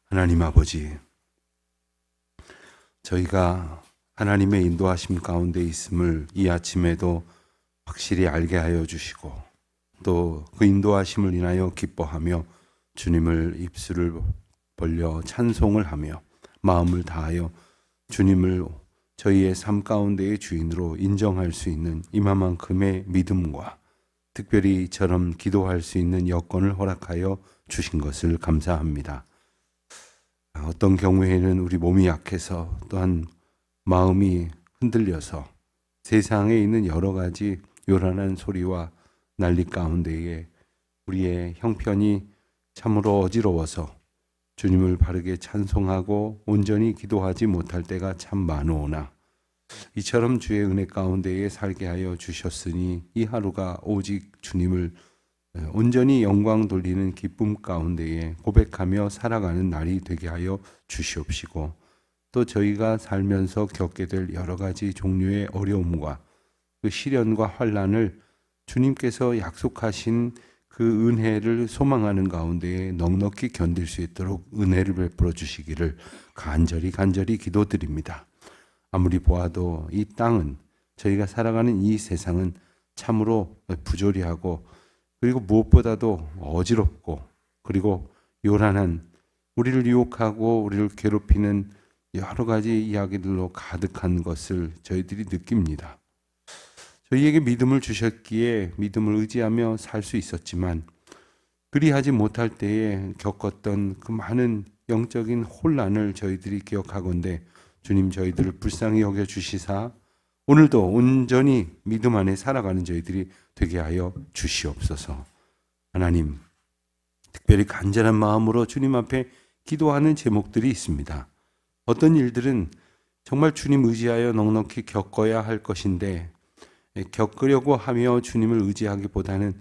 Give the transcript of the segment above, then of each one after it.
하나님 아버지, 저희가 하나님의 인도하심 가운데 있음을 이 아침에도 확실히 알게 하여 주시고, 또 그 인도하심을 인하여 기뻐하며 주님을 입술을 벌려 찬송을 하며 마음을 다하여 주님을 저희의 삶 가운데의 주인으로 인정할 수 있는 이만큼의 믿음과 특별히 이처럼 기도할 수 있는 여건을 허락하여 주신 것을 감사합니다. 어떤 경우에는 우리 몸이 약해서, 또한 마음이 흔들려서 세상에 있는 여러 가지 요란한 소리와 난리 가운데에 우리의 형편이 참으로 어지러워서 주님을 바르게 찬송하고 온전히 기도하지 못할 때가 참 많으오나, 이처럼 주의 은혜 가운데에 살게 하여 주셨으니 이 하루가 오직 주님을 온전히 영광 돌리는 기쁨 가운데에 고백하며 살아가는 날이 되게 하여 주시옵시고, 또 저희가 살면서 겪게 될 여러 가지 종류의 어려움과 그 시련과 환난을 주님께서 약속하신 그 은혜를 소망하는 가운데에 넉넉히 견딜 수 있도록 은혜를 베풀어 주시기를 간절히 기도드립니다. 아무리 보아도 이 땅은, 저희가 살아가는 이 세상은 참으로 부조리하고, 그리고 무엇보다도 어지럽고, 그리고 요란한, 우리를 유혹하고 우리를 괴롭히는 여러 가지 이야기들로 가득한 것을 저희들이 느낍니다. 저희에게 믿음을 주셨기에 믿음을 의지하며 살 수 있었지만, 그리하지 못할 때에 겪었던 그 많은 영적인 혼란을 저희들이 기억하건대 주님, 저희들을 불쌍히 여겨 주시사 오늘도 온전히 믿음 안에 살아가는 저희들이 되게 하여 주시옵소서. 하나님, 특별히 간절한 마음으로 주님 앞에 기도하는 제목들이 있습니다. 어떤 일들은 정말 주님 의지하여 넉넉히 겪어야 할 것인데, 겪으려고 하며 주님을 의지하기보다는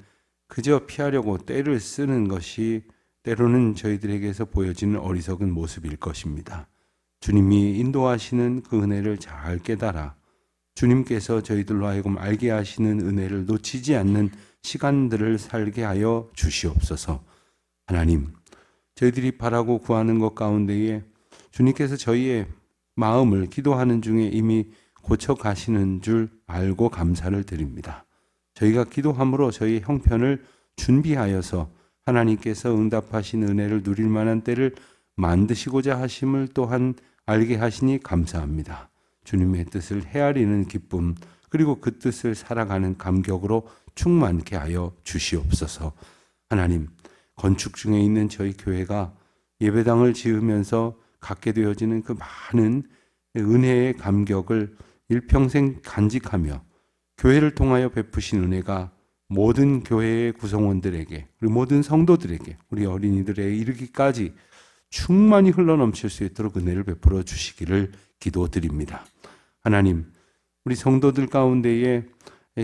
그저 피하려고 때를 쓰는 것이 때로는 저희들에게서 보여지는 어리석은 모습일 것입니다. 주님이 인도하시는 그 은혜를 잘 깨달아 주님께서 저희들로 하여금 알게 하시는 은혜를 놓치지 않는 시간들을 살게 하여 주시옵소서. 하나님, 저희들이 바라고 구하는 것 가운데에 주님께서 저희의 마음을 기도하는 중에 이미 고쳐 가시는 줄 알고 감사를 드립니다. 저희가 기도함으로 저희의 형편을 준비하여서 하나님께서 응답하신 은혜를 누릴 만한 때를 만드시고자 하심을 또한 알게 하시니 감사합니다. 주님의 뜻을 헤아리는 기쁨, 그리고 그 뜻을 살아가는 감격으로 충만케 하여 주시옵소서. 하나님, 건축 중에 있는 저희 교회가 예배당을 지으면서 갖게 되어지는 그 많은 은혜의 감격을 일평생 간직하며 교회를 통하여 베푸신 은혜가 모든 교회의 구성원들에게, 그리고 모든 성도들에게, 우리 어린이들에 이르기까지 충만히 흘러넘칠 수 있도록 은혜를 베풀어 주시기를 기도드립니다. 하나님, 우리 성도들 가운데에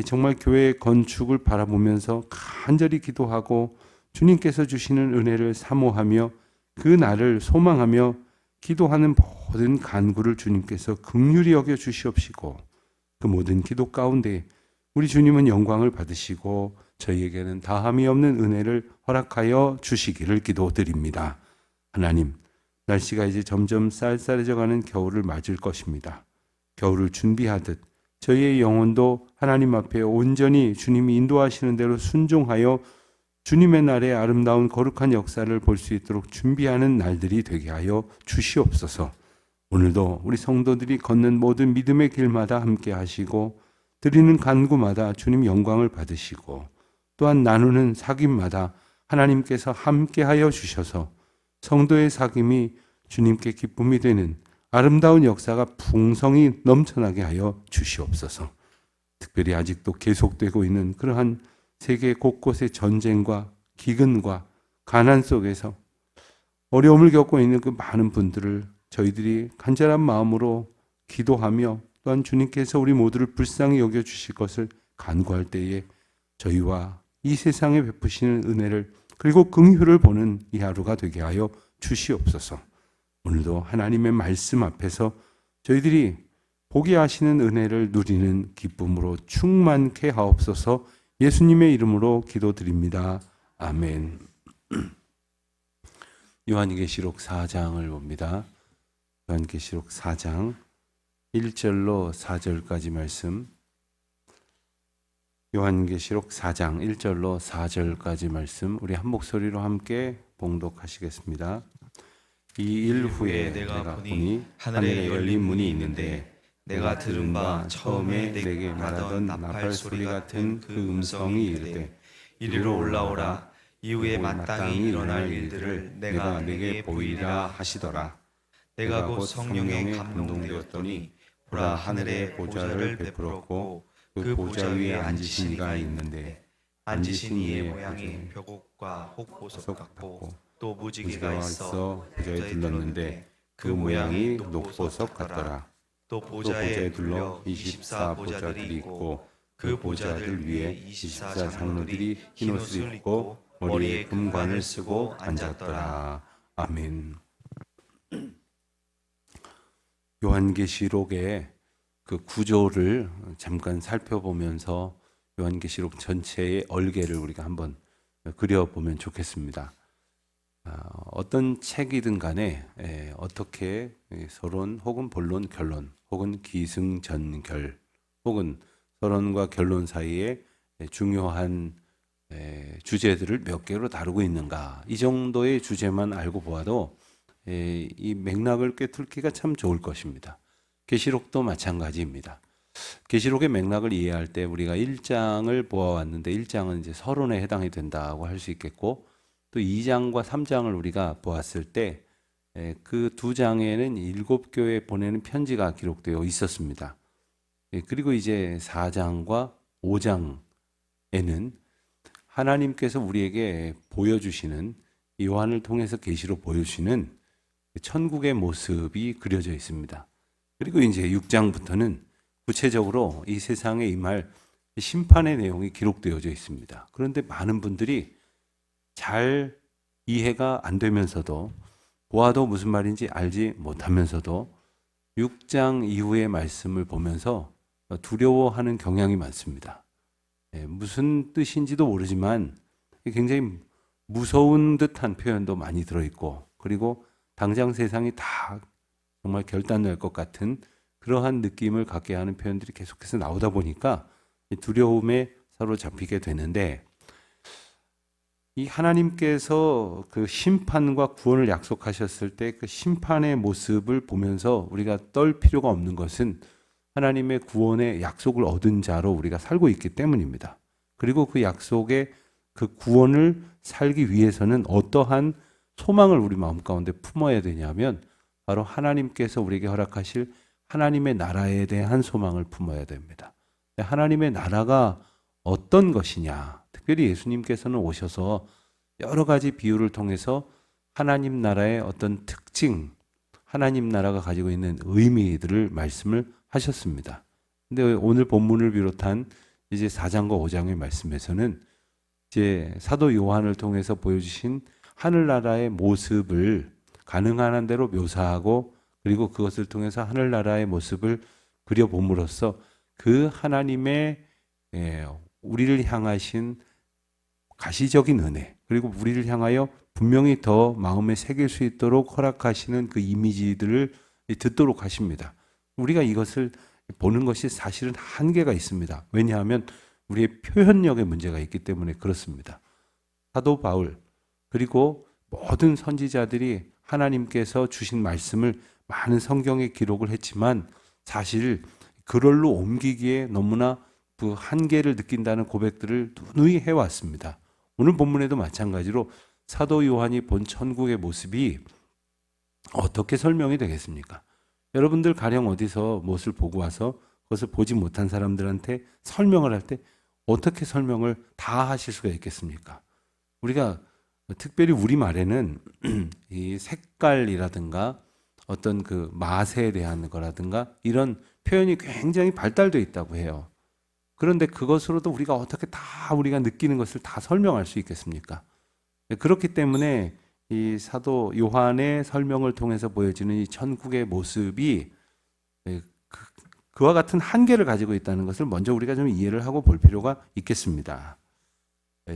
정말 교회의 건축을 바라보면서 간절히 기도하고 주님께서 주시는 은혜를 사모하며 그 날을 소망하며 기도하는 모든 간구를 주님께서 긍휼히 여겨 주시옵시고, 그 모든 기도 가운데 우리 주님은 영광을 받으시고 저희에게는 다함이 없는 은혜를 허락하여 주시기를 기도드립니다. 하나님, 날씨가 이제 점점 쌀쌀해져가는 겨울을 맞을 것입니다. 겨울을 준비하듯 저희의 영혼도 하나님 앞에 온전히 주님이 인도하시는 대로 순종하여 주님의 날에 아름다운 거룩한 역사를 볼 수 있도록 준비하는 날들이 되게 하여 주시옵소서. 오늘도 우리 성도들이 걷는 모든 믿음의 길마다 함께 하시고, 드리는 간구마다 주님 영광을 받으시고, 또한 나누는 사귐마다 하나님께서 함께 하여 주셔서 성도의 사귐이 주님께 기쁨이 되는 아름다운 역사가 풍성히 넘쳐나게 하여 주시옵소서. 특별히 아직도 계속되고 있는 그러한 세계 곳곳의 전쟁과 기근과 가난 속에서 어려움을 겪고 있는 그 많은 분들을 저희들이 간절한 마음으로 기도하며, 또한 주님께서 우리 모두를 불쌍히 여겨주실 것을 간구할 때에 저희와 이 세상에 베푸시는 은혜를, 그리고 긍휼을 보는 이 하루가 되게 하여 주시옵소서. 오늘도 하나님의 말씀 앞에서 저희들이 보게 하시는 은혜를 누리는 기쁨으로 충만케 하옵소서. 예수님의 이름으로 기도드립니다. 아멘. 요한계시록 4장을 봅니다. 요한계시록 4장 1절로 4절까지 말씀. 요한계시록 4장 1절로 4절까지 말씀 우리 한 목소리로 함께 봉독하시겠습니다. 이 일 후에 내가 보니 하늘에 열린 문이 있는데 내가 들은 바 처음에 내게 말하던 나팔 소리 같은 그 음성이 이르되 이리로 올라오라. 이후에 마땅히 일어날 일들을 내가 내게 보이리라 하시더라. 내가 곧 성령에 감동되었더니 보라, 하늘에 보좌를 베풀었고 그 보좌 위에 앉으신 이가 있는데 앉으신 이의 모양이 벽옥과 혹보석 같고 또 무지개가 있어 보좌에 둘렀는데 그 모양이 녹보석 같더라. 또 보좌에 둘러 24보좌들이 있고 그 보좌들 위에 24장로들이 흰옷을 입고 머리에 금관을 쓰고 앉았더라. 아멘. 요한계시록의 그 구조를 잠깐 살펴보면서 요한계시록 전체의 얼개를 우리가 한번 그려보면 좋겠습니다. 어떤 책이든 간에 어떻게 서론 혹은 본론, 결론 혹은 기승전결 혹은 서론과 결론 사이에 중요한 주제들을 몇 개로 다루고 있는가, 이 정도의 주제만 알고 보아도 이 맥락을 꿰뚫기가 참 좋을 것입니다. 계시록도 마찬가지입니다. 계시록의 맥락을 이해할 때 우리가 1장을 보아왔는데 1장은 이제 서론에 해당이 된다고 할 수 있겠고, 또 2장과 3장을 우리가 보았을 때 그 두 장에는 7교회에 보내는 편지가 기록되어 있었습니다. 그리고 이제 4장과 5장에는 하나님께서 우리에게 보여주시는, 요한을 통해서 계시로 보여주시는 천국의 모습이 그려져 있습니다. 그리고 이제 6장부터는 구체적으로 이 세상에 임할 심판의 내용이 기록되어져 있습니다. 그런데 많은 분들이 잘 이해가 안 되면서도, 보아도 무슨 말인지 알지 못하면서도 6장 이후의 말씀을 보면서 두려워하는 경향이 많습니다. 무슨 뜻인지도 모르지만 굉장히 무서운 듯한 표현도 많이 들어있고, 그리고 당장 세상이 다 정말 결단날 것 같은 그러한 느낌을 갖게 하는 표현들이 계속해서 나오다 보니까 두려움에 사로잡히게 되는데, 이 하나님께서 그 심판과 구원을 약속하셨을 때 그 심판의 모습을 보면서 우리가 떨 필요가 없는 것은 하나님의 구원의 약속을 얻은 자로 우리가 살고 있기 때문입니다. 그리고 그 약속의 그 구원을 살기 위해서는 어떠한 소망을 우리 마음 가운데 품어야 되냐면 바로 하나님께서 우리에게 허락하실 하나님의 나라에 대한 소망을 품어야 됩니다. 하나님의 나라가 어떤 것이냐, 특별히 예수님께서는 오셔서 여러 가지 비유를 통해서 하나님 나라의 어떤 특징, 하나님 나라가 가지고 있는 의미들을 말씀을 하셨습니다. 근데 오늘 본문을 비롯한 이제 4장과 5장의 말씀에서는 이제 사도 요한을 통해서 보여주신 하늘나라의 모습을 가능한 한 대로 묘사하고, 그리고 그것을 통해서 하늘나라의 모습을 그려봄으로써 그 하나님의 우리를 향하신 가시적인 은혜, 그리고 우리를 향하여 분명히 더 마음에 새길 수 있도록 허락하시는 그 이미지들을 듣도록 하십니다. 우리가 이것을 보는 것이 사실은 한계가 있습니다. 왜냐하면 우리의 표현력에 문제가 있기 때문에 그렇습니다. 사도 바울 그리고 모든 선지자들이 하나님께서 주신 말씀을 많은 성경에 기록을 했지만 사실 그럴로 옮기기에 너무나 그 한계를 느낀다는 고백들을 누누이 해왔습니다. 오늘 본문에도 마찬가지로 사도 요한이 본 천국의 모습이 어떻게 설명이 되겠습니까? 여러분들 가령 어디서 무엇을 보고 와서 그것을 보지 못한 사람들한테 설명을 할 때 어떻게 설명을 다 하실 수가 있겠습니까? 우리가 특별히 우리말에는 이 색깔이라든가 어떤 그 맛에 대한 거라든가 이런 표현이 굉장히 발달되어 있다고 해요. 그런데 그것으로도 우리가 어떻게 다 우리가 느끼는 것을 다 설명할 수 있겠습니까? 그렇기 때문에 이 사도 요한의 설명을 통해서 보여지는 이 천국의 모습이 그와 같은 한계를 가지고 있다는 것을 먼저 우리가 좀 이해를 하고 볼 필요가 있겠습니다.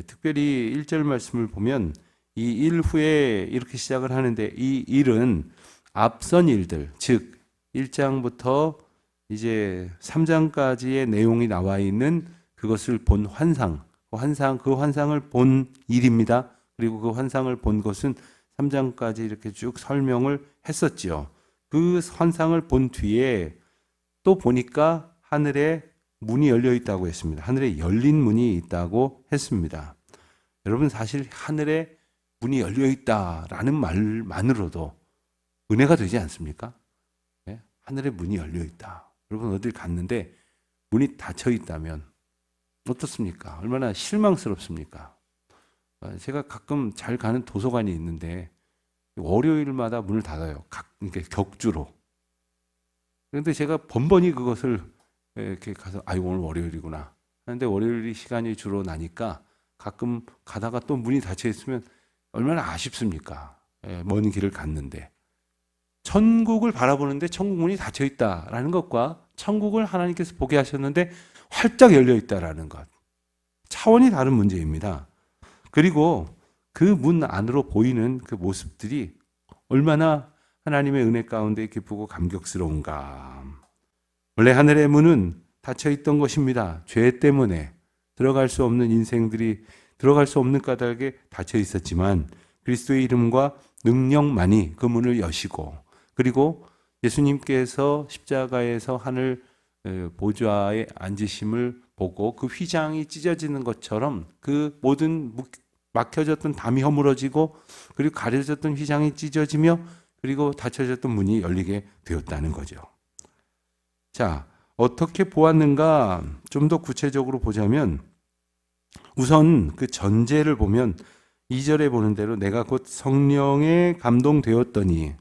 특별히 1절 말씀을 보면 이 일 후에 이렇게 시작을 하는데 이 일은 앞선 일들, 즉 1장부터 이제 3장까지의 내용이 나와 있는 그것을 본 환상, 그 환상을 본 일입니다. 그리고 그 환상을 본 것은 3장까지 이렇게 쭉 설명을 했었지요. 그 환상을 본 뒤에 또 보니까 하늘에 문이 열려 있다고 했습니다. 하늘에 열린 문이 있다고 했습니다. 여러분, 사실 하늘에 문이 열려 있다라는 말만으로도 은혜가 되지 않습니까? 네? 하늘에 문이 열려 있다. 여러분, 어딜 갔는데 문이 닫혀 있다면 어떻습니까? 얼마나 실망스럽습니까? 제가 가끔 잘 가는 도서관이 있는데 월요일마다 문을 닫아요. 이렇게 격주로. 그런데 제가 번번이 그것을 이렇게 가서 오늘 월요일이구나 하는데, 월요일이 시간이 주로 나니까 가끔 가다가 또 문이 닫혀 있으면 얼마나 아쉽습니까? 먼 길을 갔는데. 천국을 바라보는데 천국 문이 닫혀 있다라는 것과 천국을 하나님께서 보게 하셨는데 활짝 열려 있다라는 것, 차원이 다른 문제입니다. 그리고 그 문 안으로 보이는 그 모습들이 얼마나 하나님의 은혜 가운데 기쁘고 감격스러운가. 원래 하늘의 문은 닫혀 있던 것입니다. 죄 때문에 들어갈 수 없는 인생들이 들어갈 수 없는 까닭에 닫혀 있었지만 그리스도의 이름과 능력만이 그 문을 여시고, 그리고 예수님께서 십자가에서 하늘 보좌에 앉으심을 보고 그 휘장이 찢어지는 것처럼 그 모든 막혀졌던 담이 허물어지고, 그리고 가려졌던 휘장이 찢어지며, 그리고 닫혀졌던 문이 열리게 되었다는 거죠. 자, 어떻게 보았는가 좀 더 구체적으로 보자면, 우선 그 전제를 보면 2절에 보는 대로 내가 곧 성령에 감동되었더니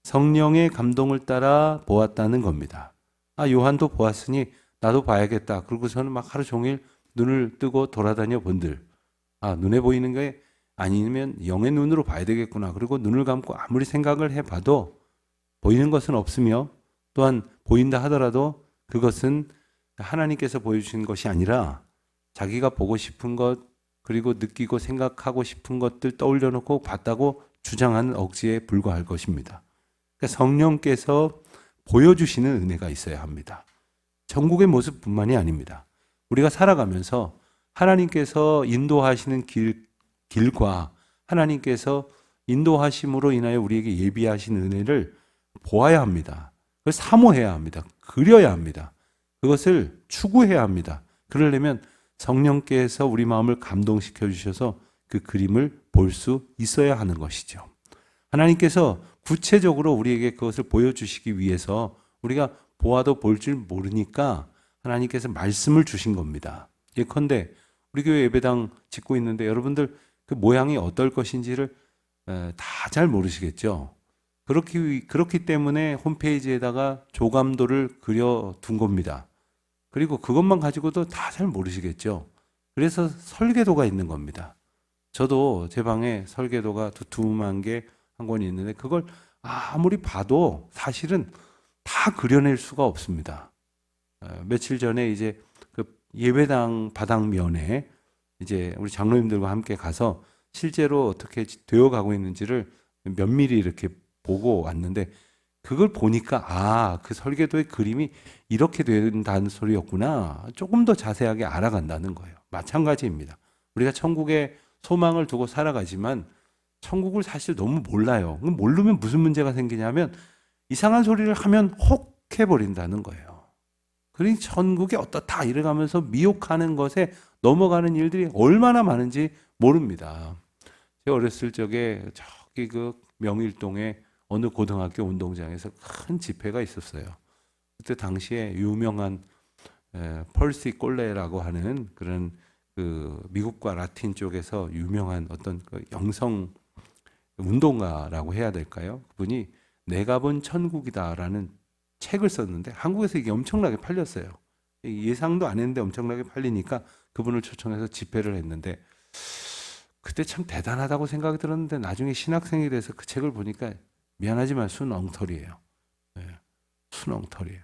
성령의 감동을 따라 보았다는 겁니다. 요한도 보았으니 나도 봐야겠다. 그러고서는 막 하루 종일 눈을 뜨고 돌아다녀 본들. 눈에 보이는 게 아니면 영의 눈으로 봐야 되겠구나. 그리고 눈을 감고 아무리 생각을 해봐도 보이는 것은 없으며, 또한 보인다 하더라도 그것은 하나님께서 보여주신 것이 아니라 자기가 보고 싶은 것, 그리고 느끼고 생각하고 싶은 것들 떠올려 놓고 봤다고 주장하는 억지에 불과할 것입니다. 그러니까 성령께서 보여주시는 은혜가 있어야 합니다. 천국의 모습뿐만이 아닙니다. 우리가 살아가면서 하나님께서 인도하시는 길과 하나님께서 인도하심으로 인하여 우리에게 예비하신 은혜를 보아야 합니다. 그걸 사모해야 합니다. 그려야 합니다. 그것을 추구해야 합니다. 그러려면 성령께서 우리 마음을 감동시켜 주셔서 그 그림을 볼 수 있어야 하는 것이죠. 하나님께서 구체적으로 우리에게 그것을 보여주시기 위해서 우리가 보아도 볼 줄 모르니까 하나님께서 말씀을 주신 겁니다. 예컨대 우리 교회 예배당 짓고 있는데 여러분들 그 모양이 어떨 것인지를 다 잘 모르시겠죠. 그렇기 때문에 홈페이지에다가 조감도를 그려둔 겁니다. 그리고 그것만 가지고도 다 잘 모르시겠죠. 그래서 설계도가 있는 겁니다. 저도 제 방에 설계도가 두툼한 게 한 권이 있는데 그걸 아무리 봐도 사실은 다 그려낼 수가 없습니다. 며칠 전에 이제 그 예배당 바닥면에 이제 우리 장로님들과 함께 가서 실제로 어떻게 되어가고 있는지를 면밀히 이렇게 보고 왔는데, 그걸 보니까 그 설계도의 그림이 이렇게 된다는 소리였구나. 조금 더 자세하게 알아간다는 거예요. 마찬가지입니다. 우리가 천국에 소망을 두고 살아가지만 천국을 사실 너무 몰라요. 모르면 무슨 문제가 생기냐면 이상한 소리를 하면 혹 해버린다는 거예요. 그러니 천국이 어떻다 이래가면서 미혹하는 것에 넘어가는 일들이 얼마나 많은지 모릅니다. 제가 어렸을 적에 저기 그 명일동에 어느 고등학교 운동장에서 큰 집회가 있었어요. 그때 당시에 유명한 펄시 꼴레라고 하는 그런 그 미국과 라틴 쪽에서 유명한 어떤 그 영성 운동가라고 해야 될까요? 그분이 내가 본 천국이다라는 책을 썼는데 한국에서 이게 엄청나게 팔렸어요. 예상도 안 했는데 엄청나게 팔리니까 그분을 초청해서 집회를 했는데, 그때 참 대단하다고 생각이 들었는데 나중에 신학생이 돼서 그 책을 보니까 미안하지만 순엉터리예요. 순엉터리예요.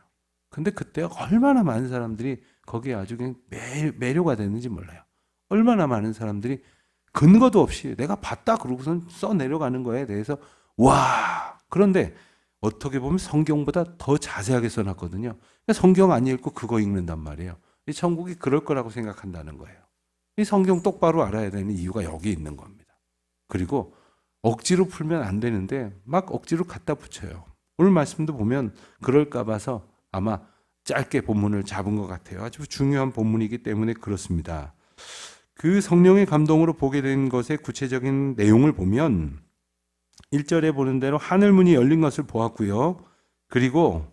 근데 그때 얼마나 많은 사람들이 거기에 아주 그냥 매료가 됐는지 몰라요. 얼마나 많은 사람들이 근거도 없이 내가 봤다 그러고선 써 내려가는 거에 대해서 와. 그런데 어떻게 보면 성경보다 더 자세하게 써놨거든요. 성경 안 읽고 그거 읽는단 말이에요. 이 천국이 그럴 거라고 생각한다는 거예요. 이 성경 똑바로 알아야 되는 이유가 여기 있는 겁니다. 그리고 억지로 풀면 안 되는데 막 억지로 갖다 붙여요. 오늘 말씀도 보면 그럴까 봐서 아마 짧게 본문을 잡은 것 같아요. 아주 중요한 본문이기 때문에 그렇습니다. 그 성령의 감동으로 보게 된 것의 구체적인 내용을 보면 1절에 보는 대로 하늘 문이 열린 것을 보았고요. 그리고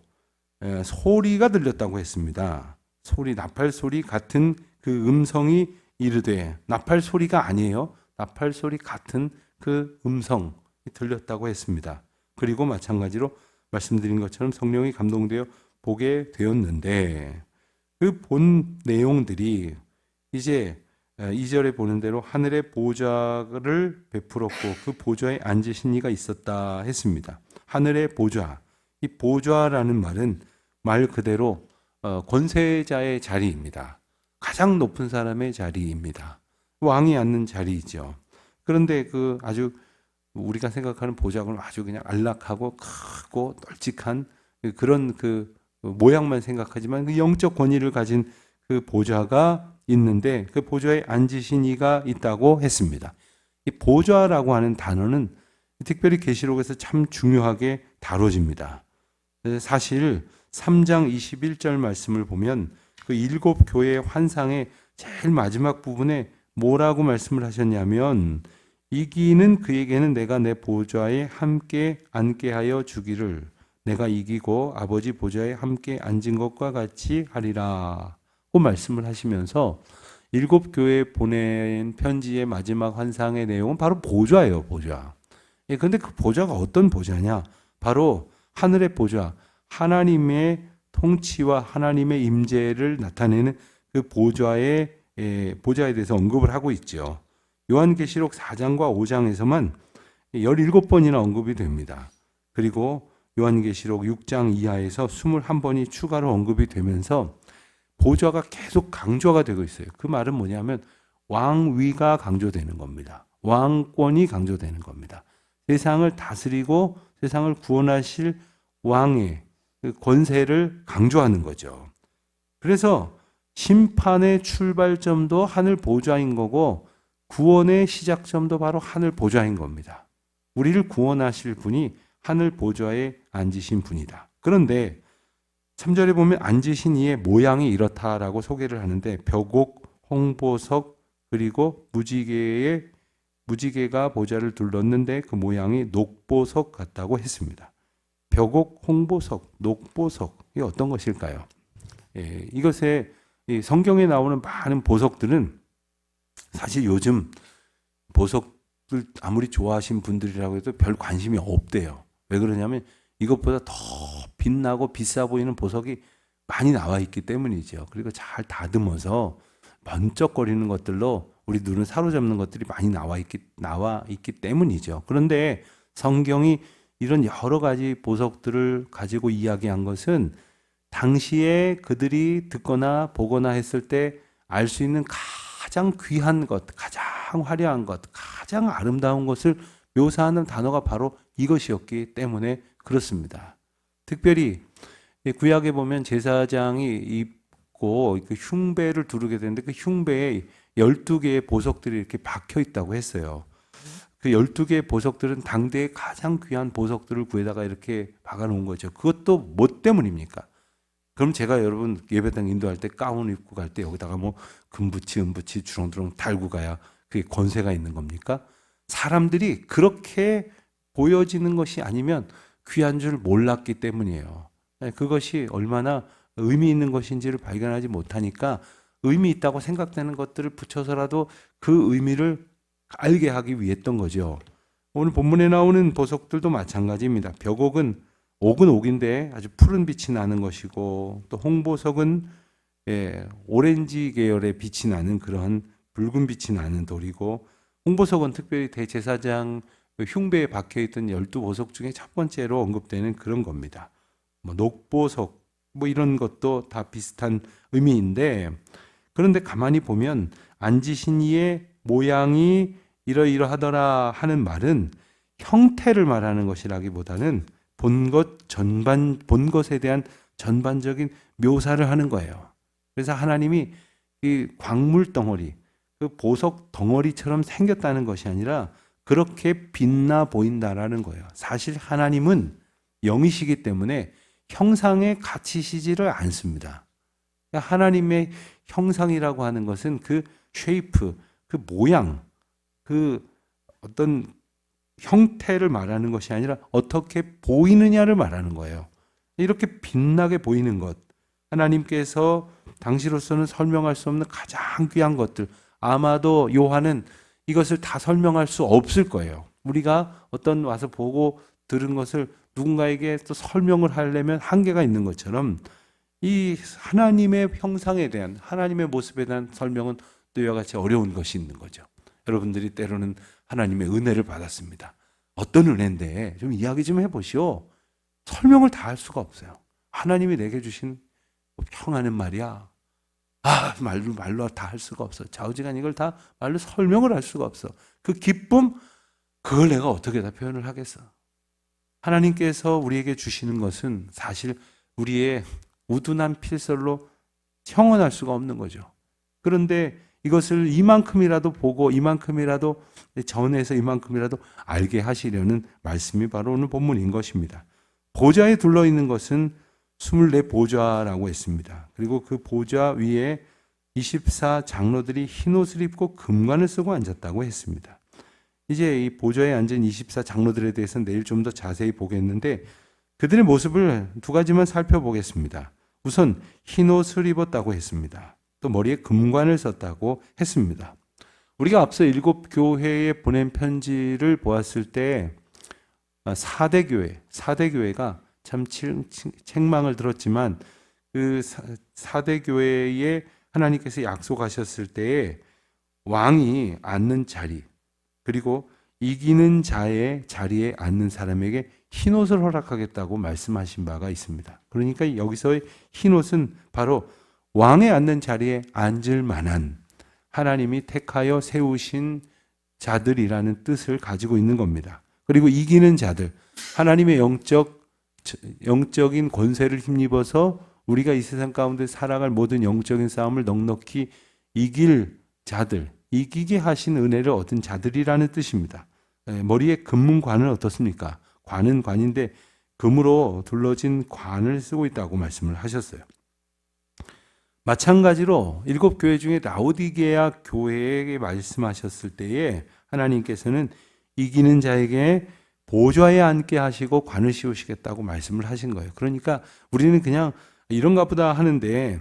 소리가 들렸다고 했습니다. 소리, 나팔 소리 같은 그 음성이 이르되, 나팔 소리가 아니에요. 나팔 소리 같은 그 음성이 들렸다고 했습니다. 그리고 마찬가지로 말씀드린 것처럼 성령이 감동되어 보게 되었는데, 그 본 내용들이 이제 2절에 보는 대로 하늘의 보좌를 베풀었고 그 보좌에 앉으신 이가 있었다 했습니다. 하늘의 보좌, 이 보좌라는 말은 말 그대로 권세자의 자리입니다. 가장 높은 사람의 자리입니다. 왕이 앉는 자리이죠. 그런데 그 아주 우리가 생각하는 보좌는 아주 그냥 안락하고 크고 널찍한 그런 그 모양만 생각하지만 그 영적 권위를 가진 그 보좌가 있는데 그 보좌에 앉으신 이가 있다고 했습니다. 이 보좌라고 하는 단어는 특별히 계시록에서 참 중요하게 다뤄집니다. 사실 3장 21절 말씀을 보면 그 7교회의 환상의 제일 마지막 부분에 뭐라고 말씀을 하셨냐면, 이기는 그에게는 내가 내 보좌에 함께 앉게 하여 주기를, 내가 이기고 아버지 보좌에 함께 앉은 것과 같이 하리라 고 말씀을 하시면서 7교회에 보낸 편지의 마지막 환상의 내용은 바로 보좌예요. 보좌. 그런데 그 보좌가 어떤 보좌냐? 바로 하늘의 보좌, 하나님의 통치와 하나님의 임재를 나타내는 그 보좌에 대해서 언급을 하고 있죠. 요한계시록 4장과 5장에서만 17번이나 언급이 됩니다. 그리고 요한계시록 6장 이하에서 21번이 추가로 언급이 되면서 보좌가 계속 강조가 되고 있어요. 그 말은 뭐냐면 왕위가 강조되는 겁니다. 왕권이 강조되는 겁니다. 세상을 다스리고 세상을 구원하실 왕의 그 권세를 강조하는 거죠. 그래서 심판의 출발점도 하늘 보좌인 거고 구원의 시작점도 바로 하늘 보좌인 겁니다. 우리를 구원하실 분이 하늘 보좌에 앉으신 분이다. 그런데 3절에 보면 앉으신 이의 모양이 이렇다라고 소개를 하는데, 벽옥, 홍보석, 그리고 무지개가 보좌를 둘렀는데 그 모양이 녹보석 같다고 했습니다. 벽옥, 홍보석, 녹보석, 이게 어떤 것일까요? 이것에 성경에 나오는 많은 보석들은 사실 요즘 보석을 아무리 좋아하신 분들이라고 해도 별 관심이 없대요. 왜 그러냐면 이것보다 더 빛나고 비싸 보이는 보석이 많이 나와 있기 때문이죠. 그리고 잘 다듬어서 번쩍거리는 것들로 우리 눈을 사로잡는 것들이 많이 나와 있기 때문이죠. 그런데 성경이 이런 여러 가지 보석들을 가지고 이야기한 것은 당시에 그들이 듣거나 보거나 했을 때 알 수 있는 가장 귀한 것, 가장 화려한 것, 가장 아름다운 것을 묘사하는 단어가 바로 이것이었기 때문에 그렇습니다. 특별히 구약에 보면 제사장이 입고 그 흉배를 두르게 되는데 그 흉배에 12개의 보석들이 이렇게 박혀 있다고 했어요. 그 12개의 보석들은 당대의 가장 귀한 보석들을 구에다가 이렇게 박아 놓은 거죠. 그것도 뭐 때문입니까? 그럼 제가 여러분 예배당 인도할 때 가운 입고 갈 때 여기다가 뭐 금붙이, 은붙이 주렁주렁 달고 가야 그게 권세가 있는 겁니까? 사람들이 그렇게 보여지는 것이 아니면 귀한 줄 몰랐기 때문이에요. 그것이 얼마나 의미 있는 것인지를 발견하지 못하니까 의미 있다고 생각되는 것들을 붙여서라도 그 의미를 알게 하기 위했던 거죠. 오늘 본문에 나오는 보석들도 마찬가지입니다. 벽옥은 옥은 옥인데 아주 푸른 빛이 나는 것이고, 또 홍보석은 오렌지 계열의 빛이 나는 그러한 붉은 빛이 나는 돌이고, 홍보석은 특별히 대제사장 흉배에 박혀있던 12보석 중에 첫 번째로 언급되는 그런 겁니다. 뭐 녹보석 뭐 이런 것도 다 비슷한 의미인데, 그런데 가만히 보면 앉으신 이의 모양이 이러이러하더라 하는 말은 형태를 말하는 것이라기보다는 본 것에 대한 전반적인 묘사를 하는 거예요. 그래서 하나님이 이 광물 덩어리, 그 보석 덩어리처럼 생겼다는 것이 아니라 그렇게 빛나 보인다라는 거예요. 사실 하나님은 영이시기 때문에 형상에 갇히시지를 않습니다. 하나님의 형상이라고 하는 것은 그 쉐이프, 그 모양, 그 어떤 형태를 말하는 것이 아니라 어떻게 보이느냐를 말하는 거예요. 이렇게 빛나게 보이는 것, 하나님께서 당시로서는 설명할 수 없는 가장 귀한 것들, 아마도 요한은 이것을 다 설명할 수 없을 거예요. 우리가 어떤 와서 보고 들은 것을 누군가에게 또 설명을 하려면 한계가 있는 것처럼 이 하나님의 형상에 대한, 하나님의 모습에 대한 설명은 또 이와 같이 어려운 것이 있는 거죠. 여러분들이 때로는 하나님의 은혜를 받았습니다. 어떤 은혜인데 좀 이야기 좀 해보시오. 설명을 다 할 수가 없어요. 하나님이 내게 주신 평안은 말이야. 말로 다 할 수가 없어. 좌우지간 이걸 다 말로 설명을 할 수가 없어. 그 기쁨, 그걸 내가 어떻게 다 표현을 하겠어. 하나님께서 우리에게 주시는 것은 사실 우리의 우둔한 필설로 형언할 수가 없는 거죠. 그런데 이것을 이만큼이라도 보고 이만큼이라도 전해서 이만큼이라도 알게 하시려는 말씀이 바로 오늘 본문인 것입니다. 보좌에 둘러있는 것은 24보좌라고 했습니다. 그리고 그 보좌 위에 24 장로들이 흰 옷을 입고 금관을 쓰고 앉았다고 했습니다. 이제 이 보좌에 앉은 24 장로들에 대해서는 내일 좀 더 자세히 보겠는데 그들의 모습을 두 가지만 살펴보겠습니다. 우선 흰 옷을 입었다고 했습니다. 또 머리에 금관을 썼다고 했습니다. 우리가 앞서 7 교회에 보낸 편지를 보았을 때 4대 교회가 참 책망을 들었지만 그 4대 교회에 하나님께서 약속하셨을 때에 왕이 앉는 자리, 그리고 이기는 자의 자리에 앉는 사람에게 흰옷을 허락하겠다고 말씀하신 바가 있습니다. 그러니까 여기서의 흰옷은 바로 왕에 앉는 자리에 앉을 만한 하나님이 택하여 세우신 자들이라는 뜻을 가지고 있는 겁니다. 그리고 이기는 자들, 하나님의 영적인 권세를 힘입어서 우리가 이 세상 가운데 살아갈 모든 영적인 싸움을 넉넉히 이길 자들, 이기게 하신 은혜를 얻은 자들이라는 뜻입니다. 머리에 금문관은 어떻습니까? 관은 관인데 금으로 둘러진 관을 쓰고 있다고 말씀을 하셨어요. 마찬가지로 7 교회 중에 라오디게아 교회에게 말씀하셨을 때에 하나님께서는 이기는 자에게 보좌에 앉게 하시고 관을 씌우시겠다고 말씀을 하신 거예요. 그러니까 우리는 그냥 이런가 보다 하는데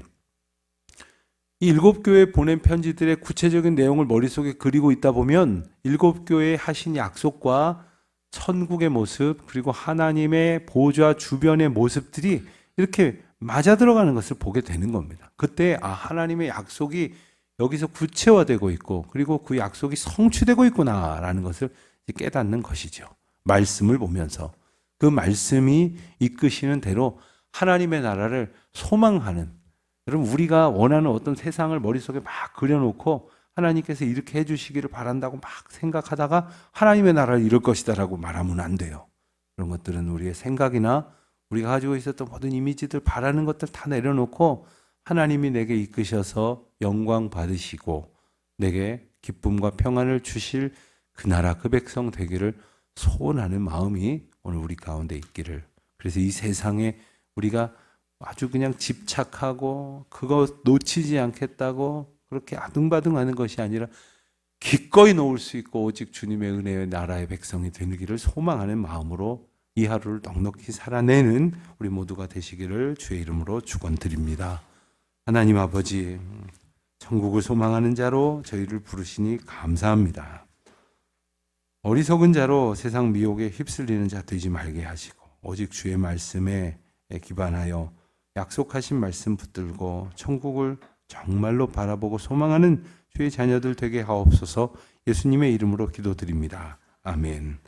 이 7 교회에 보낸 편지들의 구체적인 내용을 머릿속에 그리고 있다 보면 7 교회에 하신 약속과 천국의 모습, 그리고 하나님의 보좌 주변의 모습들이 이렇게 맞아 들어가는 것을 보게 되는 겁니다. 그때 하나님의 약속이 여기서 구체화되고 있고, 그리고 그 약속이 성취되고 있구나라는 것을 깨닫는 것이죠. 말씀을 보면서 그 말씀이 이끄시는 대로 하나님의 나라를 소망하는, 여러분 우리가 원하는 어떤 세상을 머릿속에 막 그려놓고 하나님께서 이렇게 해주시기를 바란다고 막 생각하다가 하나님의 나라를 이룰 것이다라고 말하면 안 돼요. 그런 것들은 우리의 생각이나 우리가 가지고 있었던 모든 이미지들, 바라는 것들 다 내려놓고 하나님이 내게 이끄셔서 영광 받으시고 내게 기쁨과 평안을 주실 그 나라, 그 백성 되기를 소원하는 마음이 오늘 우리 가운데 있기를. 그래서 이 세상에 우리가 아주 그냥 집착하고 그거 놓치지 않겠다고 그렇게 아둥바둥하는 것이 아니라 기꺼이 놓을 수 있고 오직 주님의 은혜의 나라의 백성이 되기를 소망하는 마음으로 이 하루를 넉넉히 살아내는 우리 모두가 되시기를 주의 이름으로 축원드립니다. 하나님 아버지, 천국을 소망하는 자로 저희를 부르시니 감사합니다. 어리석은 자로 세상 미혹에 휩쓸리는 자 되지 말게 하시고 오직 주의 말씀에 기반하여 약속하신 말씀 붙들고 천국을 정말로 바라보고 소망하는 주의 자녀들 되게 하옵소서. 예수님의 이름으로 기도드립니다. 아멘.